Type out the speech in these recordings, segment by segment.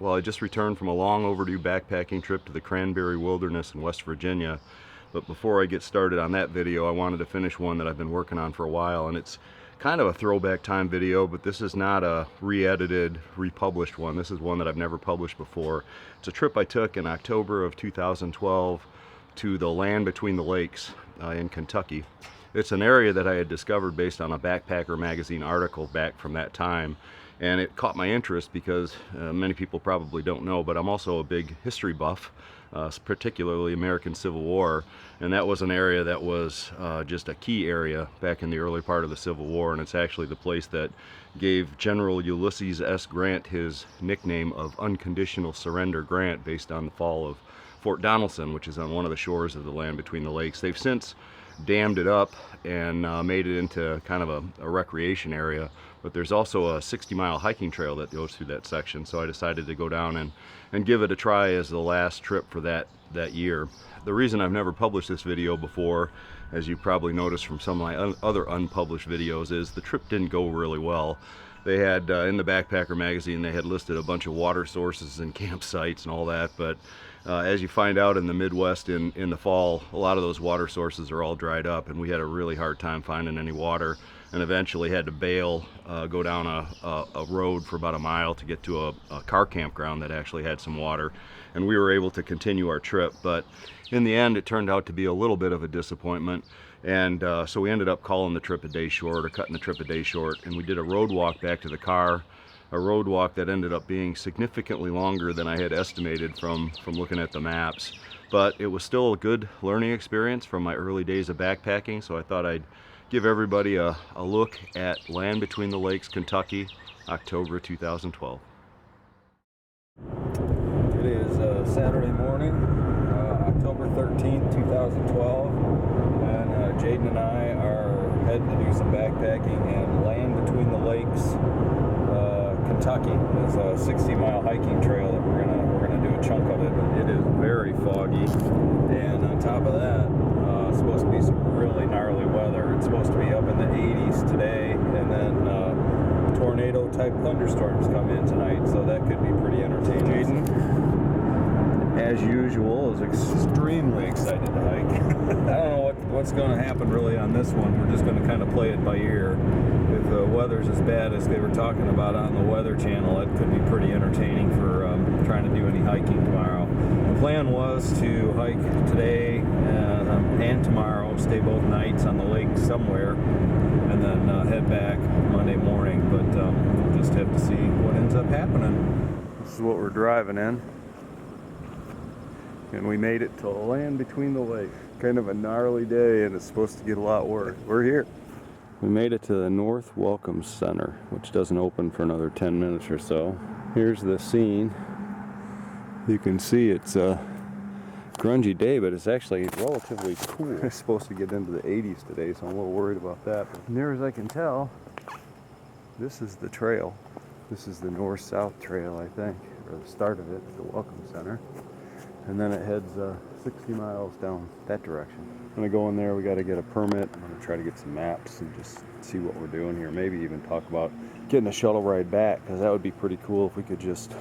Well, I just returned from a long overdue backpacking trip to the Cranberry Wilderness in West Virginia. But before I get started on that video, I wanted to finish one that I've been working on for a while, and it's kind of a throwback time video, but this is not a re-edited, republished one. This is one that I've never published before. It's a trip I took in October of 2012 to the land between the lakes in Kentucky. It's an area that I had discovered based on a Backpacker magazine article back from that time. And it caught my interest because many people probably don't know, but I'm also a big history buff, particularly American Civil War. And that was an area that was just a key area back in the early part of the Civil War. And it's actually the place that gave General Ulysses S. Grant his nickname of Unconditional Surrender Grant, based on the fall of Fort Donelson, which is on one of the shores of the land between the lakes. They've since dammed it up and made it into kind of a recreation area, but there's also a 60-mile hiking trail that goes through that section, so I decided to go down and give it a try as the last trip for that year. The reason I've never published this video before, as you probably noticed from some of my other unpublished videos, is the trip didn't go really well. They had, in the Backpacker magazine, they had listed a bunch of water sources and campsites and all that, but as you find out in the Midwest in the fall, a lot of those water sources are all dried up, and we had a really hard time finding any water, and eventually had to bail, go down a road for about a mile to get to a car campground that actually had some water, and we were able to continue our trip. But in the end, it turned out to be a little bit of a disappointment, and so we ended up calling the trip a day short, or cutting the trip a day short, and we did a road walk back to the car. A road walk that ended up being significantly longer than I had estimated from looking at the maps. But it was still a good learning experience from my early days of backpacking, so I thought I'd give everybody a look at Land Between the Lakes, Kentucky, October 2012. It is Saturday morning, October 13th, 2012, and Jaden and I are heading to do some backpacking in Land Between the Lakes, Kentucky. It's a 60-mile hiking trail that we're gonna do a chunk of it. It is very foggy, and on top of that, it's supposed to be some really gnarly weather. It's supposed to be up in the 80s today, and then tornado-type thunderstorms come in tonight, so that could be pretty entertaining. Jaden, as usual, is extremely excited to hike. I don't know what's going to happen really on this one. We're just going to kind of play it by ear. If the weather's as bad as they were talking about on the Weather Channel, it could be pretty entertaining for trying to do any hiking tomorrow. The plan was to hike today and tomorrow, stay both nights on the lake somewhere, and then head back Monday morning, but we'll just have to see what ends up happening. This is what we're driving in, and we made it to Land Between the Lakes. Kind of a gnarly day, and it's supposed to get a lot worse. We're here. We made it to the North Welcome Center, which doesn't open for another 10 minutes or so. Here's the scene. You can see it's a grungy day, but it's actually relatively cool. It's supposed to get into the 80s today, so I'm a little worried about that. But near as I can tell, this is the trail. This is the north-south trail, I think, or the start of it, the Welcome Center. And then it heads 60 miles down that direction. I'm gonna go in there. We got to get a permit. I'm gonna try to get some maps and just see what we're doing here. Maybe even talk about getting a shuttle ride back, because that would be pretty cool if we could just,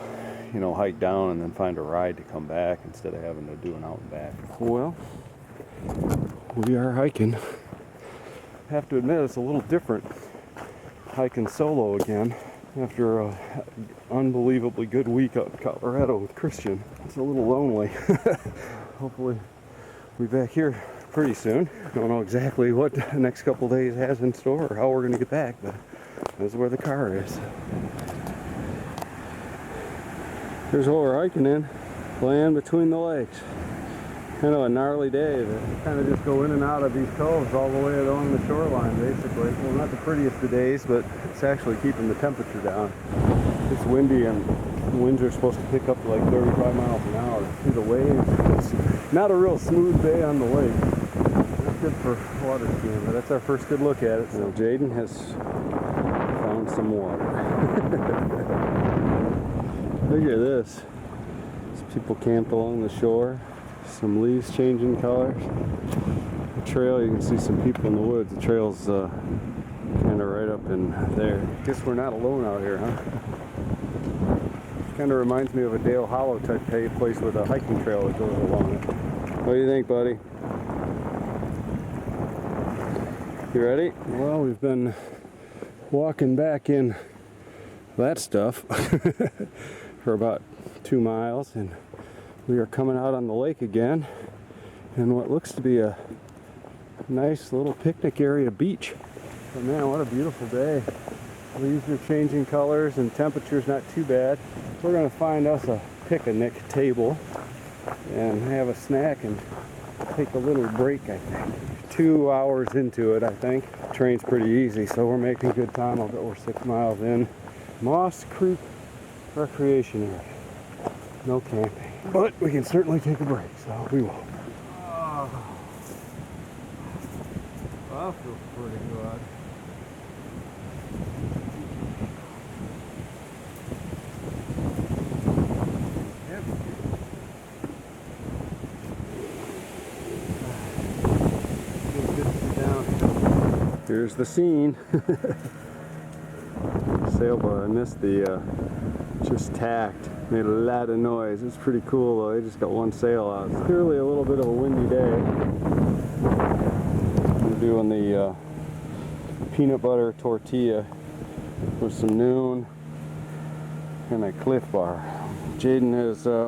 you know, hike down and then find a ride to come back instead of having to do an out and back. Well, we are hiking. I have to admit, it's a little different hiking solo again after an unbelievably good week out in Colorado with Christian. It's a little lonely. Hopefully we'll be back here pretty soon. Don't know exactly what the next couple days has in store or how we're going to get back, but this is where the car is. Here's what we're hiking in. Land Between the Lakes. Kind of a gnarly day. But kind of just go in and out of these coves all the way along the shoreline, basically. Well, not the prettiest of days, but it's actually keeping the temperature down. It's windy, and the winds are supposed to pick up to like 35 miles an hour through the waves. It's not a real smooth day on the lake. Not good for water skiing, but that's our first good look at it. So Jaden has found some water. Look at this. Some people camped along the shore. Some leaves changing colors. The trail, you can see some people in the woods. The trail's kind of right up in there. Guess we're not alone out here, huh? Kind of reminds me of a Dale Hollow type place with a hiking trail that goes along it. What do you think, buddy? You ready? Well, we've been walking back in that stuff for about 2 miles, and we are coming out on the lake again in what looks to be a nice little picnic area beach. But man, what a beautiful day. Leaves are changing colors and temperature's not too bad. We're gonna find us a picnic table and have a snack and take a little break, I think. 2 hours into it, I think. Train's pretty easy, so we're making good time. I'll bet we're 6 miles in. Moss Creek Recreation Area. No camping. But we can certainly take a break, so we will. That feels pretty good. Here's the scene. Sailboat, I missed the just tacked. Made a lot of noise. It's pretty cool though. They just got one sail out. It's clearly a little bit of a windy day. We're doing the peanut butter tortilla with some noon and a Cliff Bar. Jaden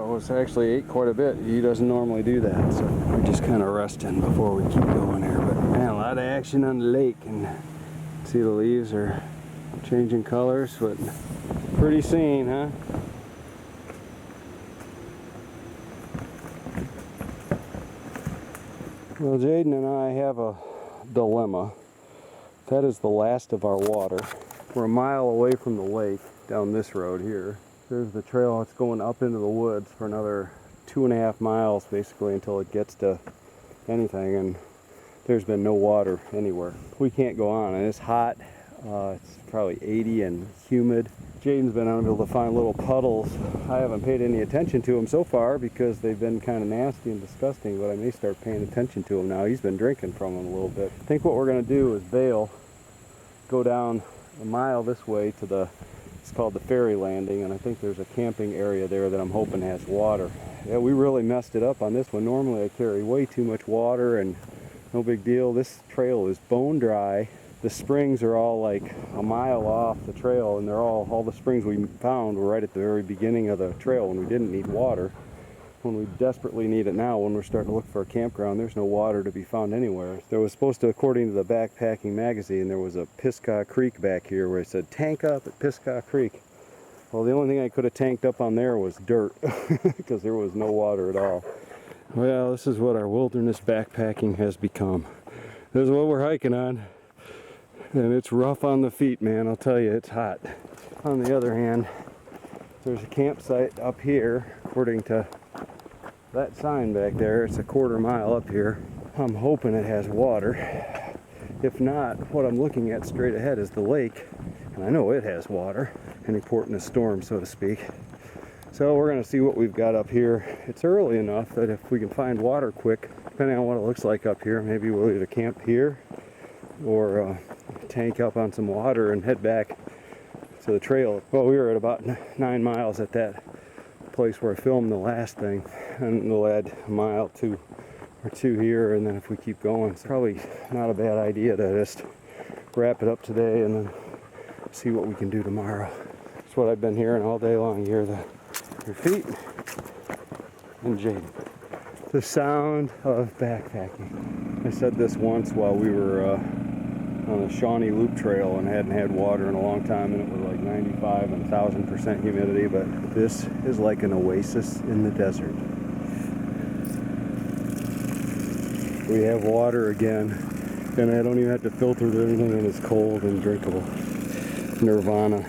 was actually ate quite a bit. He doesn't normally do that, so we're just kind of resting before we keep going here. But man, a lot of action on the lake, and see the leaves are changing colors, but pretty scene, huh? Well, Jaden and I have a dilemma. That is the last of our water. We're a mile away from the lake down this road here. There's the trail. It's going up into the woods for another 2.5 miles basically until it gets to anything, and there's been no water anywhere. We can't go on, and it's hot. It's probably 80 and humid. Jaden's been unable to find little puddles. I haven't paid any attention to them so far because they've been kind of nasty and disgusting, but I may start paying attention to them now. He's been drinking from them a little bit. I think what we're going to do is bail, go down a mile this way to the, it's called the ferry landing, and I think there's a camping area there that I'm hoping has water. Yeah, we really messed it up on this one. Normally I carry way too much water and no big deal. This trail is bone dry. The springs are all like a mile off the trail, and they're all the springs we found were right at the very beginning of the trail when we didn't need water. When we desperately need it now, when we're starting to look for a campground, there's no water to be found anywhere. There was supposed to, according to the backpacking magazine, there was a Pisgah Creek back here where it said tank up at Pisgah Creek. Well, the only thing I could have tanked up on there was dirt because there was no water at all. Well, this is what our wilderness backpacking has become. This is what we're hiking on. And it's rough on the feet, man. I'll tell you, it's hot. On the other hand, there's a campsite up here, according to that sign back there. It's a 1/4 mile up here. I'm hoping it has water. If not, what I'm looking at straight ahead is the lake, and I know it has water, any port in a storm, so to speak. So we're going to see what we've got up here. It's early enough that if we can find water quick, depending on what it looks like up here, maybe we'll either camp here or tank up on some water and head back to the trail. Well, we were at about 9 miles at that place where I filmed the last thing, and we'll add a mile or two here, and then if we keep going, it's probably not a bad idea to just wrap it up today and then see what we can do tomorrow. That's what I've been hearing all day long. You hear your feet and Jaden. The sound of backpacking. I said this once while we were on the Shawnee Loop Trail and hadn't had water in a long time, and it was like 95 and 1,000% humidity, but this is like an oasis in the desert. We have water again, and I don't even have to filter everything, and it's cold and drinkable. Nirvana.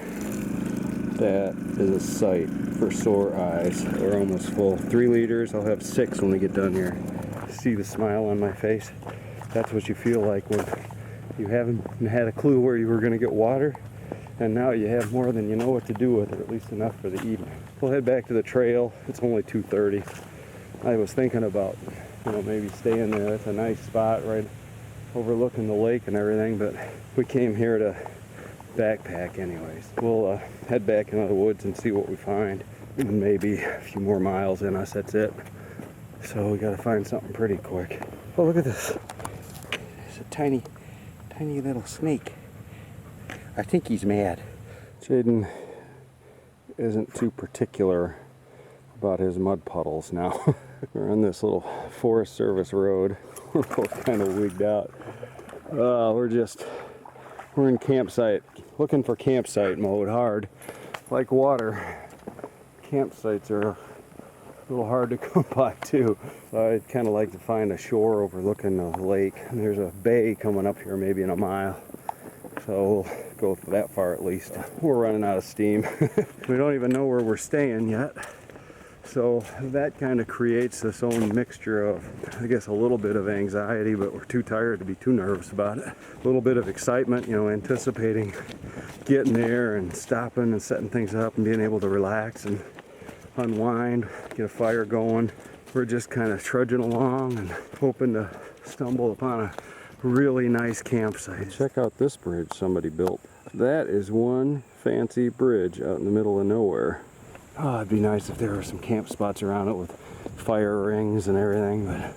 That is a sight for sore eyes. We're almost full. 3 liters, I'll have 6 when we get done here. See the smile on my face? That's what you feel like when you haven't had a clue where you were going to get water, and now you have more than you know what to do with it, at least enough for the evening. We'll head back to the trail. It's only 2:30. I was thinking about, maybe staying there. It's a nice spot right overlooking the lake and everything, but we came here to backpack anyways. We'll head back into the woods and see what we find. and maybe a few more miles in us, that's it. So we gotta find something pretty quick. Oh, look at this. It's a tiny little snake. I think he's mad. Jaden isn't too particular about his mud puddles now. We're on this little Forest Service road. We're both kind of wigged out. We're in campsite, looking for campsite mode hard. Like water, campsites are a little hard to come by too. So I'd kind of like to find a shore overlooking the lake. And there's a bay coming up here maybe in a mile. So we'll go that far at least. We're running out of steam. We don't even know where we're staying yet. So that kind of creates this own mixture of, I guess, a little bit of anxiety, but we're too tired to be too nervous about it. A little bit of excitement, you know, anticipating getting there and stopping and setting things up and being able to relax and unwind, get a fire going. We're just kind of trudging along and hoping to stumble upon a really nice campsite. Check out this bridge somebody built. That is one fancy bridge out in the middle of nowhere. Oh, it'd be nice if there were some camp spots around it with fire rings and everything, but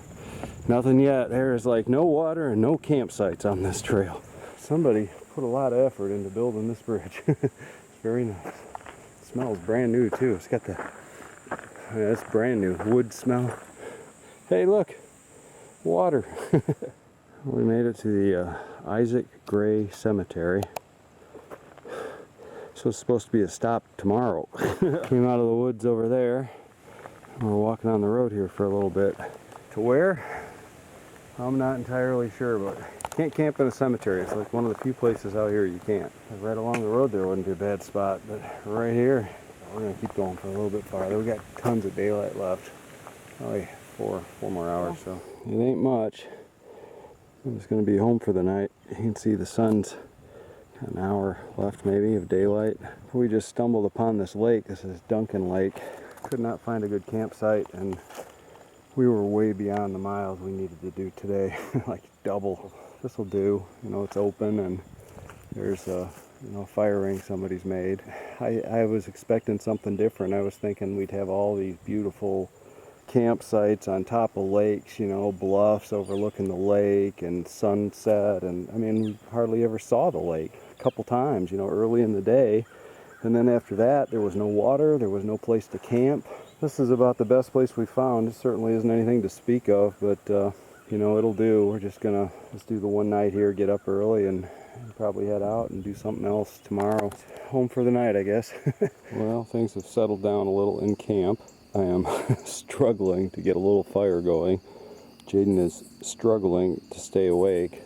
nothing yet. There's like no water and no campsites on this trail. Somebody put a lot of effort into building this bridge. It's very nice. It smells brand new too. It's got the, yeah, it's brand new wood smell. Hey, look, water. We made it to the Isaac Gray Cemetery. So it's supposed to be a stop tomorrow. Came out of the woods over there. We're walking on the road here for a little bit. To where? I'm not entirely sure, but you can't camp in a cemetery. It's like one of the few places out here you can't. Right along the road there wouldn't be a bad spot, but right here, we're gonna keep going for a little bit farther. We got tons of daylight left. Probably four more hours, so it ain't much. I'm just gonna be home for the night. You can see the sun's an hour left maybe of daylight. We just stumbled upon this lake. This is Duncan Lake. Could not find a good campsite, and we were way beyond the miles we needed to do today. Like double. This will do. You know, it's open and there's a fire ring somebody's made. I was expecting something different. I was thinking we'd have all these beautiful campsites on top of lakes, you know, bluffs overlooking the lake and sunset, and I mean, we hardly ever saw the lake. A couple times, you know, early in the day, and then after that there was no water, there was no place to camp. This is about the best place we found. It certainly isn't anything to speak of, but you know, it'll do. We're just gonna do the one night here, get up early and probably head out and do something else tomorrow. Home for the night, I guess. Well, things have settled down a little in camp. I am struggling to get a little fire going. Jaden is struggling to stay awake,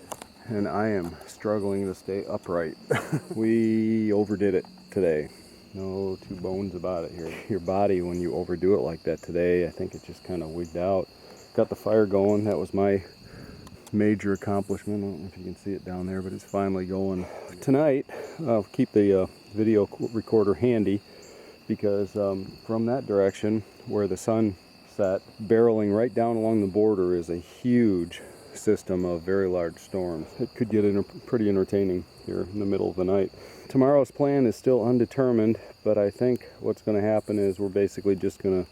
and I am struggling to stay upright. We overdid it today. No two bones about it here. Your body, when you overdo it like that today, I think it just kind of wigged out. Got the fire going. That was my major accomplishment. I don't know if you can see it down there, but it's finally going. Tonight, I'll keep the video recorder handy, because from that direction where the sun set, barreling right down along the border is a huge system of very large storms. It could get pretty entertaining here in the middle of the night. Tomorrow's plan is still undetermined, but I think what's going to happen is we're basically just going to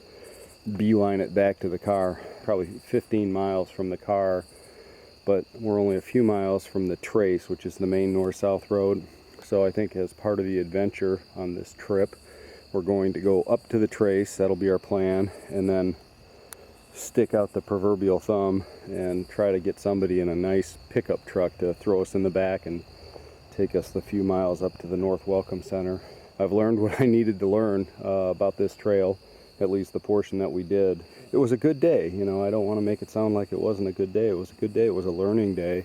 beeline it back to the car. Probably 15 miles from the car, but we're only a few miles from the trace, which is the main north-south road. So I think as part of the adventure on this trip, we're going to go up to the trace. That'll be our plan, and then stick out the proverbial thumb and try to get somebody in a nice pickup truck to throw us in the back and take us the few miles up to the North Welcome Center. I've learned what I needed to learn about this trail, at least the portion that we did. It was a good day, you know. I don't want to make it sound like it wasn't a good day. It was a good day. It was a learning day,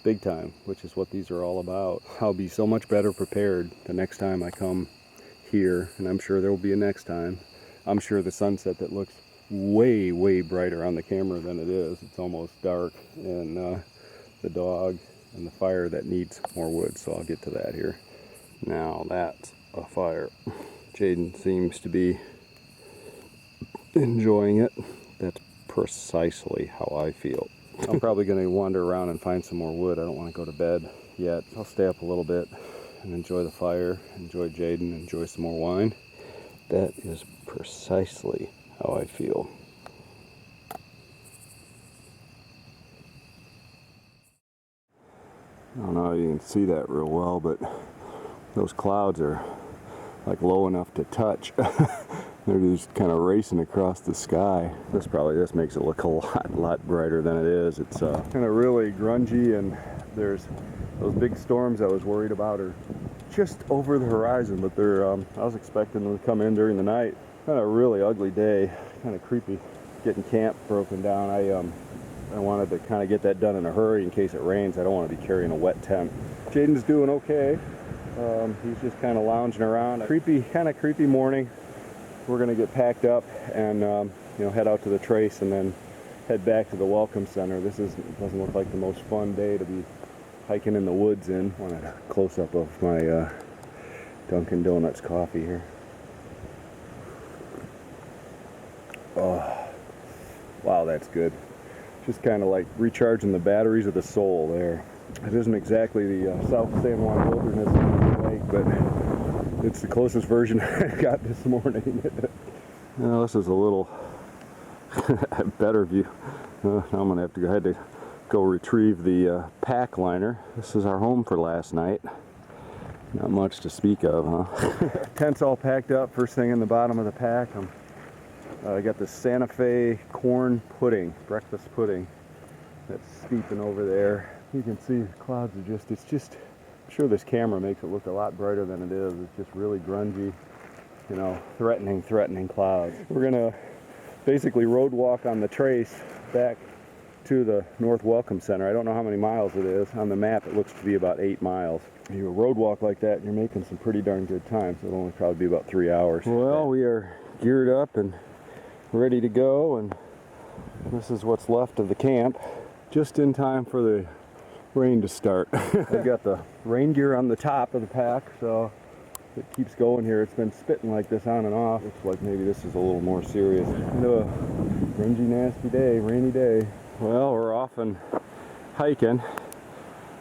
big time, which is what these are all about. I'll be so much better prepared the next time I come here, and I'm sure there will be a next time. I'm sure the sunset that looks way brighter on the camera than it is. It's almost dark, and the dog and the fire that needs more wood, so I'll get to that here. Now that's a fire. Jaden seems to be enjoying it. That's precisely how I feel. I'm probably going to wander around and find some more wood. I don't want to go to bed yet. I'll stay up a little bit and enjoy the fire, enjoy Jaden, enjoy some more wine, That is precisely how I feel. I don't know if you can see that real well, but those clouds are like low enough to touch. They're just kind of racing across the sky. This makes it look a lot brighter than it is. It's kind of really grungy, and there's those big storms I was worried about are just over the horizon, but they're I was expecting them to come in during the night. Kind of a really ugly day, kind of creepy. Getting camp broken down. I wanted to kind of get that done in a hurry in case it rains. I don't want to be carrying a wet tent. Jaden's doing okay. He's just kind of lounging around. Kind of creepy morning. We're gonna get packed up and you know, head out to the trace and then head back to the welcome center. This doesn't look like the most fun day to be hiking in the woods in. I wanted a close up of my Duncan Donuts coffee here. Oh, wow, that's good. Just kind of like recharging the batteries of the soul there. It isn't exactly the South San Juan Wilderness Lake, but it's the closest version I got this morning. Well, this is a little better view. I'm gonna have to go ahead to go retrieve the pack liner. This is our home for last night. Not much to speak of, huh? Tent's all packed up. First thing in the bottom of the pack, I got the Santa Fe corn pudding, breakfast pudding, that's steeping over there. You can see the clouds are I'm sure this camera makes it look a lot brighter than it is. It's just really grungy, you know, threatening clouds. We're gonna basically road walk on the trace back to the North Welcome Center. I don't know how many miles it is. On the map it looks to be about 8 miles. You road walk like that, you're making some pretty darn good time, so it'll only probably be about 3 hours. Well, we are geared up and ready to go, and this is what's left of the camp. Just in time for the rain to start. I've got the rain gear on the top of the pack, so it keeps going here. It's been spitting like this on and off. Looks like maybe this is a little more serious. Kind of a grungy, nasty day, rainy day. Well, we're off and hiking.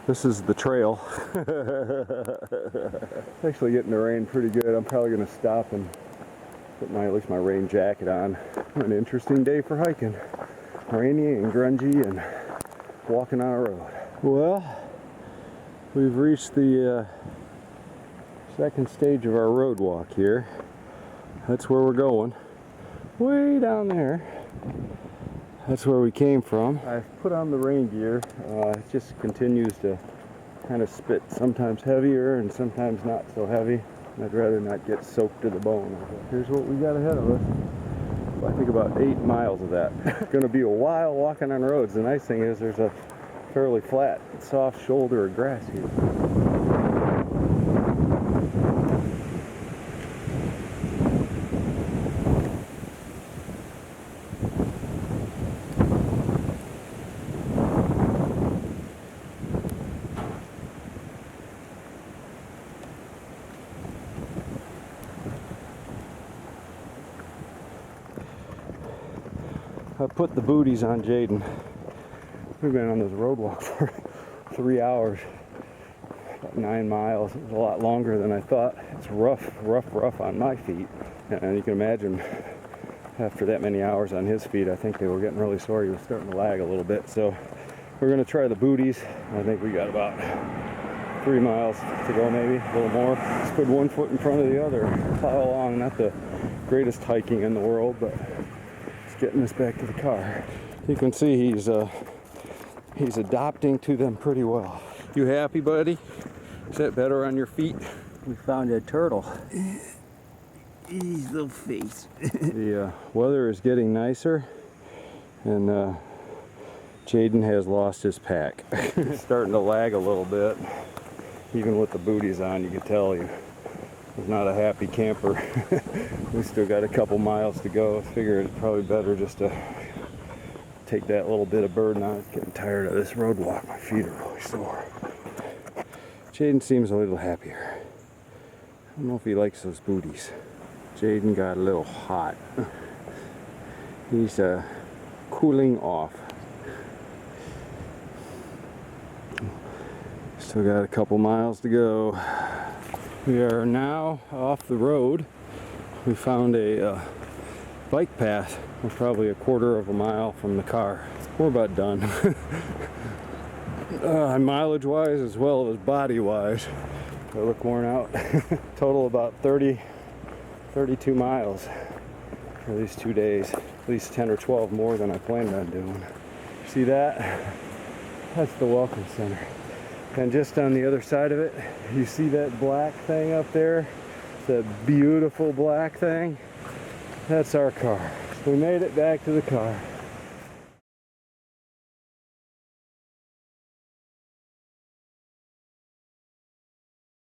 This is the trail. It's actually getting to rain pretty good. I'm probably going to stop and put at least my rain jacket on. An interesting day for hiking. Rainy and grungy and walking on a road. Well, we've reached the second stage of our road walk here. That's where we're going. Way down there. That's where we came from. I've put on the rain gear. It just continues to kind of spit, sometimes heavier and sometimes not so heavy. I'd rather not get soaked to the bone. Here's what we got ahead of us. I think about 8 miles of that. It's going to be a while walking on roads. The nice thing is there's a fairly flat, soft shoulder of grass here. I put the booties on Jaden. We've been on this road walk for 3 hours, about 9 miles. It was a lot longer than I thought. It's rough on my feet. And you can imagine after that many hours on his feet, I think they were getting really sore. He was starting to lag a little bit. So we're gonna try the booties. I think we got about 3 miles to go, maybe a little more. Just put one foot in front of the other, plow along. Not the greatest hiking in the world, but getting us back to the car. You can see he's adapting to them pretty well. You happy, buddy? Is that better on your feet? We found a turtle. His little face. The weather is getting nicer, and Jaden has lost his pack. It's starting to lag a little bit. Even with the booties on, you can tell he's not a happy camper. We still got a couple miles to go. I figure it's probably better just to take that little bit of burden on. I'm getting tired of this road walk. My feet are really sore. Jaden seems a little happier. I don't know if he likes those booties. Jaden got a little hot. He's cooling off. Still got a couple miles to go. We are now off the road we found a bike path. We're probably a quarter of a mile from the car. We're about done. Mileage wise as well as body wise. I look worn out. Total about 32 miles for these 2 days. At least 10 or 12 more than I planned on doing. See that? That's the Welcome Center. And just on the other side of it, you see that black thing up there? That beautiful black thing? That's our car. We made it back to the car.